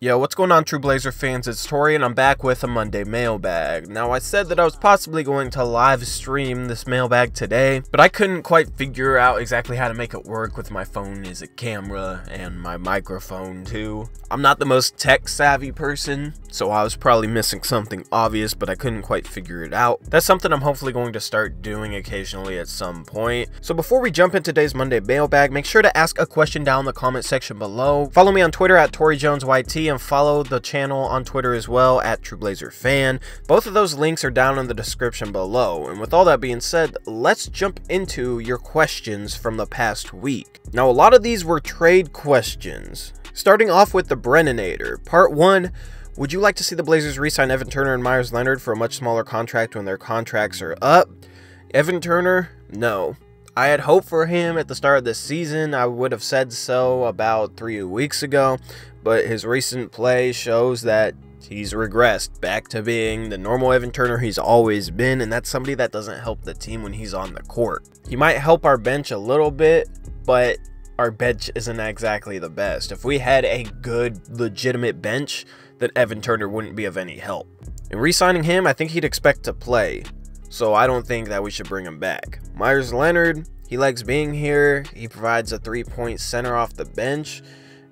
Yo, what's going on, True Blazer fans? It's Tori, and I'm back with a Monday mailbag. Now, I said that I was possibly going to live stream this mailbag today, but I couldn't quite figure out exactly how to make it work with my phone as a camera and my microphone too. I'm not the most tech-savvy person, so I was probably missing something obvious, but I couldn't quite figure it out. That's something I'm hopefully going to start doing occasionally at some point. So before we jump into today's Monday mailbag, make sure to ask a question down in the comment section below. Follow me on Twitter at ToryJonesYT, and follow the channel on Twitter as well at TrueBlazerFan. Both of those links are down in the description below. And with all that being said, let's jump into your questions from the past week. Now, a lot of these were trade questions. Starting off with the Brennanator. Part 1. Would you like to see the Blazers re-sign Evan Turner and Myers Leonard for a much smaller contract when their contracts are up? Evan Turner? No. I had hope for him at the start of this season. I would have said so about 3 weeks ago, but his recent play shows that he's regressed back to being the normal Evan Turner he's always been, and that's somebody that doesn't help the team when he's on the court. He might help our bench a little bit, but our bench isn't exactly the best. If we had a good, legitimate bench, then Evan Turner wouldn't be of any help. In re-signing him, I think he'd expect to play, so I don't think that we should bring him back. Myers Leonard, he likes being here. He provides a three-point center off the bench.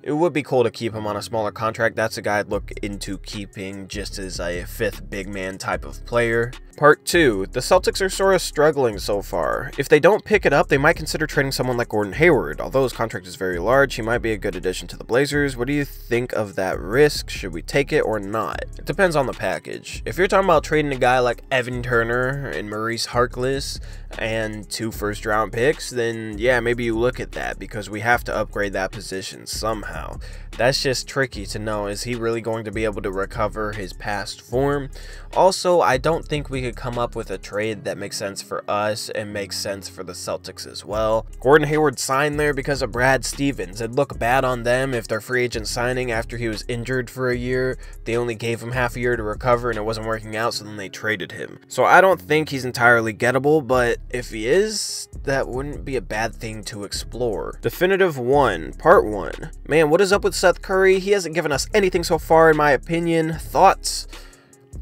It would be cool to keep him on a smaller contract. That's a guy I'd look into keeping just as a fifth big man type of player. Part 2. The Celtics are sort of struggling so far. If they don't pick it up, they might consider trading someone like Gordon Hayward. Although his contract is very large, he might be a good addition to the Blazers. What do you think of that risk? Should we take it or not? It depends on the package. If you're talking about trading a guy like Evan Turner and Maurice Harkless and 2 first-round picks, then yeah, maybe you look at that, because we have to upgrade that position somehow. That's just tricky to know. Is he really going to be able to recover his past form? Also, I don't think we could come up with a trade that makes sense for us and makes sense for the Celtics as well. Gordon Hayward signed there because of Brad Stevens. It'd look bad on them if their free agent signing after he was injured for a year, they only gave him half a year to recover and it wasn't working out, so then they traded him. So I don't think he's entirely gettable, but if he is, that wouldn't be a bad thing to explore. Definitive 1, Part 1. Man, what is up with Seth Curry? He hasn't given us anything so far in my opinion. Thoughts?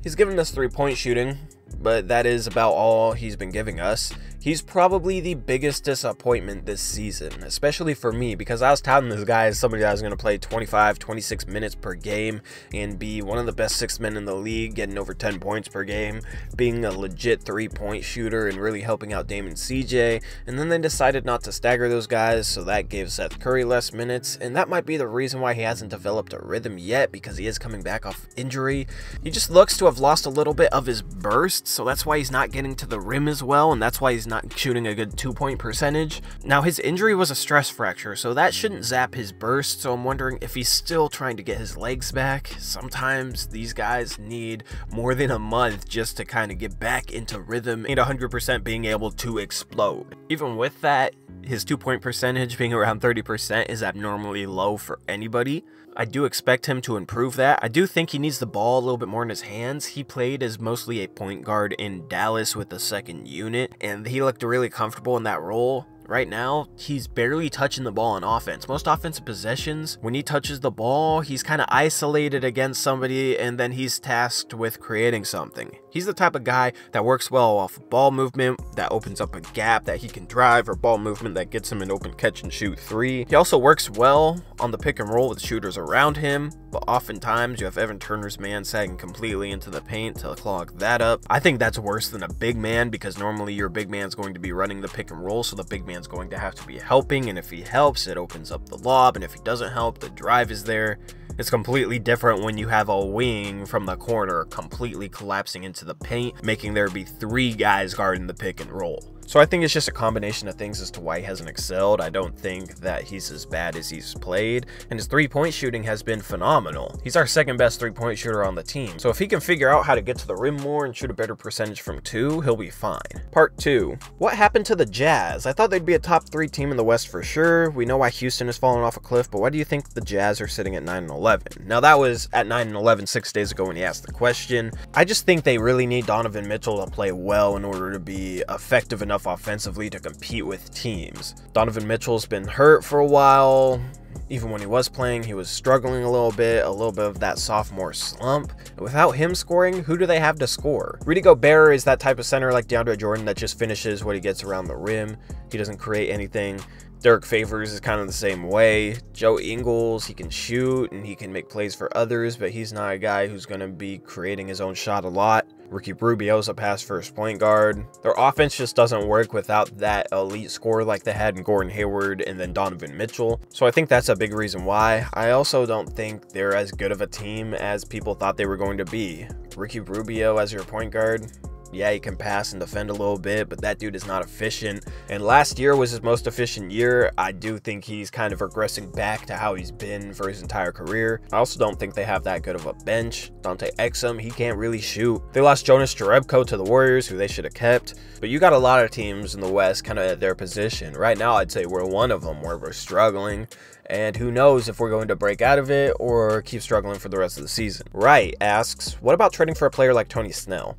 He's given us 3-point shooting, but that is about all he's been giving us. He's probably the biggest disappointment this season, especially for me, because I was touting this guy as somebody that was going to play 25, 26 minutes per game and be one of the best 6 men in the league, getting over 10 points per game, being a legit 3-point shooter and really helping out Dame and CJ. And then they decided not to stagger those guys, so that gave Seth Curry less minutes, and that might be the reason why he hasn't developed a rhythm yet, because he is coming back off injury. He just looks to have lost a little bit of his burst, so that's why he's not getting to the rim as well, and that's why he's not shooting a good 2-point percentage. Now, his injury was a stress fracture, so that shouldn't zap his burst, so I'm wondering if he's still trying to get his legs back. Sometimes these guys need more than a month just to kind of get back into rhythm and 100% being able to explode. Even with that, his 2-point percentage being around 30% is abnormally low for anybody. I do expect him to improve that. I do think he needs the ball a little bit more in his hands. He played as mostly a point guard in Dallas with the second unit, and he looked really comfortable in that role. Right now, he's barely touching the ball on offense. Most offensive possessions, when he touches the ball, he's kind of isolated against somebody, and then he's tasked with creating something. He's the type of guy that works well off of ball movement, that opens up a gap that he can drive, or ball movement that gets him an open catch and shoot 3. He also works well on the pick and roll with shooters around him, but oftentimes you have Evan Turner's man sagging completely into the paint to clog that up. I think that's worse than a big man, because normally your big man's going to be running the pick and roll, so the big man's going to have to be helping, and if he helps, it opens up the lob, and if he doesn't help, the drive is there. It's completely different when you have a wing from the corner completely collapsing into the paint, making there be 3 guys guarding the pick and roll. So I think it's just a combination of things as to why he hasn't excelled. I don't think that he's as bad as he's played, and his 3-point shooting has been phenomenal. He's our second best 3-point shooter on the team, so if he can figure out how to get to the rim more and shoot a better percentage from 2, he'll be fine. Part 2. What happened to the Jazz? I thought they'd be a top 3 team in the West for sure. We know why Houston has fallen off a cliff, but why do you think the Jazz are sitting at 9-11? Now, that was at 9-11 6 days ago when he asked the question. I just think they really need Donovan Mitchell to play well in order to be effective enough offensively to compete with teams. Donovan Mitchell's been hurt for a while. Even when he was playing, he was struggling a little bit of that sophomore slump. Without him scoring, who do they have to score? Rudy Gobert is that type of center like DeAndre Jordan that just finishes what he gets around the rim. He doesn't create anything. Derek Favors is kind of the same way. Joe Ingles, he can shoot and he can make plays for others, but he's not a guy who's going to be creating his own shot a lot. Ricky Rubio's a pass first point guard. Their offense just doesn't work without that elite scorer like they had in Gordon Hayward and then Donovan Mitchell. So I think that's a big reason why. I also don't think they're as good of a team as people thought they were going to be. Ricky Rubio as your point guard, yeah, he can pass and defend a little bit, but that dude is not efficient. And last year was his most efficient year. I do think he's kind of regressing back to how he's been for his entire career. I also don't think they have that good of a bench. Dante Exum, he can't really shoot. They lost Jonas Jerebko to the Warriors, who they should have kept. But you got a lot of teams in the West kind of at their position. Right now, I'd say we're one of them where we're struggling. And who knows if we're going to break out of it or keep struggling for the rest of the season. Wright asks, what about trading for a player like Tony Snell?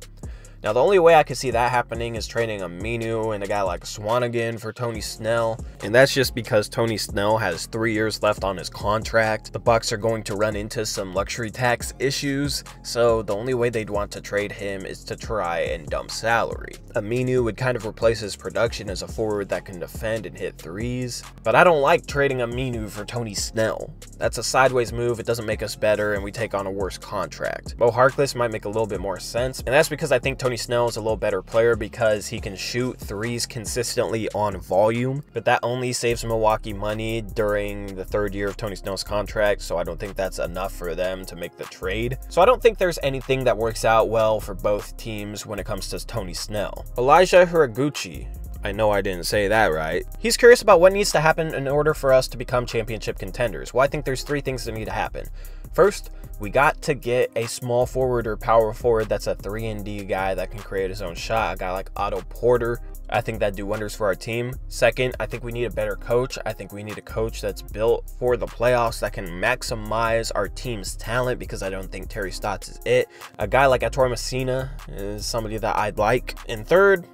Now, the only way I could see that happening is trading Aminu and a guy like Swanigan for Tony Snell. And that's just because Tony Snell has 3 years left on his contract. The Bucks are going to run into some luxury tax issues. So the only way they'd want to trade him is to try and dump salary. Aminu would kind of replace his production as a forward that can defend and hit threes. But I don't like trading Aminu for Tony Snell. That's a sideways move. It doesn't make us better and we take on a worse contract. Mo Harkless might make a little bit more sense. And that's because I think Tony Snell is a little better player because he can shoot threes consistently on volume, but that only saves Milwaukee money during the 3rd year of Tony Snell's contract, so I don't think that's enough for them to make the trade. So I don't think there's anything that works out well for both teams when it comes to Tony Snell. Elijah Hiraguchi, I know I didn't say that right. He's curious about what needs to happen in order for us to become championship contenders. Well, I think there's 3 things that need to happen. First, we got to get a small forward or power forward that's a 3-and-D guy that can create his own shot, a guy like Otto Porter. I think that'd do wonders for our team. Second, I think we need a better coach. I think we need a coach that's built for the playoffs that can maximize our team's talent because I don't think Terry Stotts is it. A guy like Ettore Messina is somebody that I'd like. And third,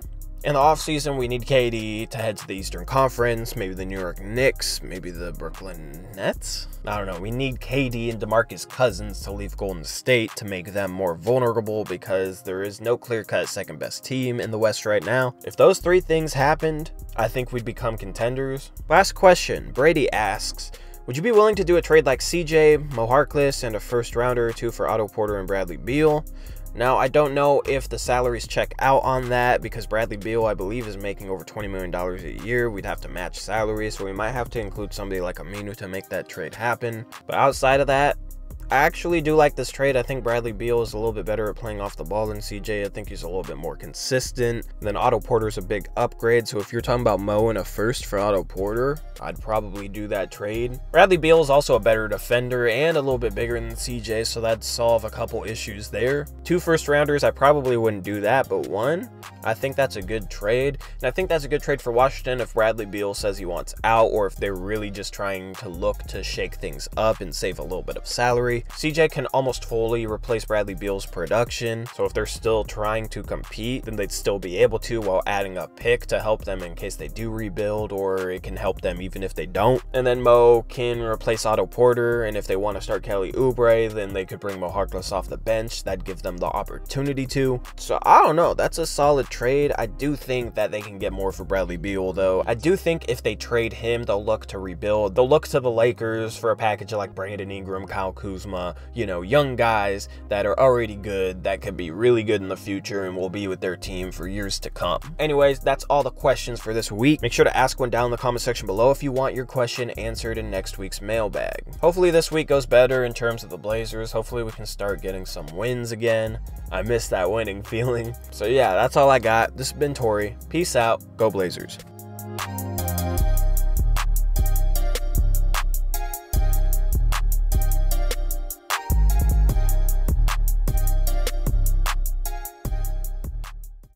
in the offseason, we need KD to head to the Eastern Conference, maybe the New York Knicks, maybe the Brooklyn Nets. I don't know. We need KD and DeMarcus Cousins to leave Golden State to make them more vulnerable because there is no clear-cut second best team in the West right now. If those 3 things happened, I think we'd become contenders. Last question. Brady asks, would you be willing to do a trade like CJ, Mo Harkless, and a first rounder or 2 for Otto Porter and Bradley Beal? Now, I don't know if the salaries check out on that because Bradley Beal, I believe, is making over $20 million a year. We'd have to match salaries, so we might have to include somebody like Aminu to make that trade happen. But outside of that, I actually do like this trade. I think Bradley Beal is a little bit better at playing off the ball than CJ. I think he's a little bit more consistent. Then Otto Porter's a big upgrade. So if you're talking about Mo and a first for Otto Porter, I'd probably do that trade. Bradley Beal is also a better defender and a little bit bigger than CJ, so that'd solve a couple issues there. 2 first rounders, I probably wouldn't do that, but 1, I think that's a good trade. And I think that's a good trade for Washington if Bradley Beal says he wants out or if they're really just trying to look to shake things up and save a little bit of salary. CJ can almost fully replace Bradley Beal's production, so if they're still trying to compete, then they'd still be able to while adding a pick to help them in case they do rebuild, or it can help them even if they don't. And then Mo can replace Otto Porter, and if they want to start Kelly Oubre, then they could bring Mo Harkless off the bench. That'd give them the opportunity to. So I don't know, that's a solid trade. I do think that they can get more for Bradley Beal though. I do think if they trade him, they'll look to rebuild. They'll look to the Lakers for a package of like Brandon Ingram, Kyle Kuzma, you know, young guys that are already good, that could be really good in the future and will be with their team for years to come. Anyways, that's all the questions for this week. Make sure to ask one down in the comment section below if you want your question answered in next week's mailbag. Hopefully this week goes better in terms of the Blazers. Hopefully we can start getting some wins again. I miss that winning feeling. So yeah, that's all I got. This has been Tori. Peace out. Go Blazers.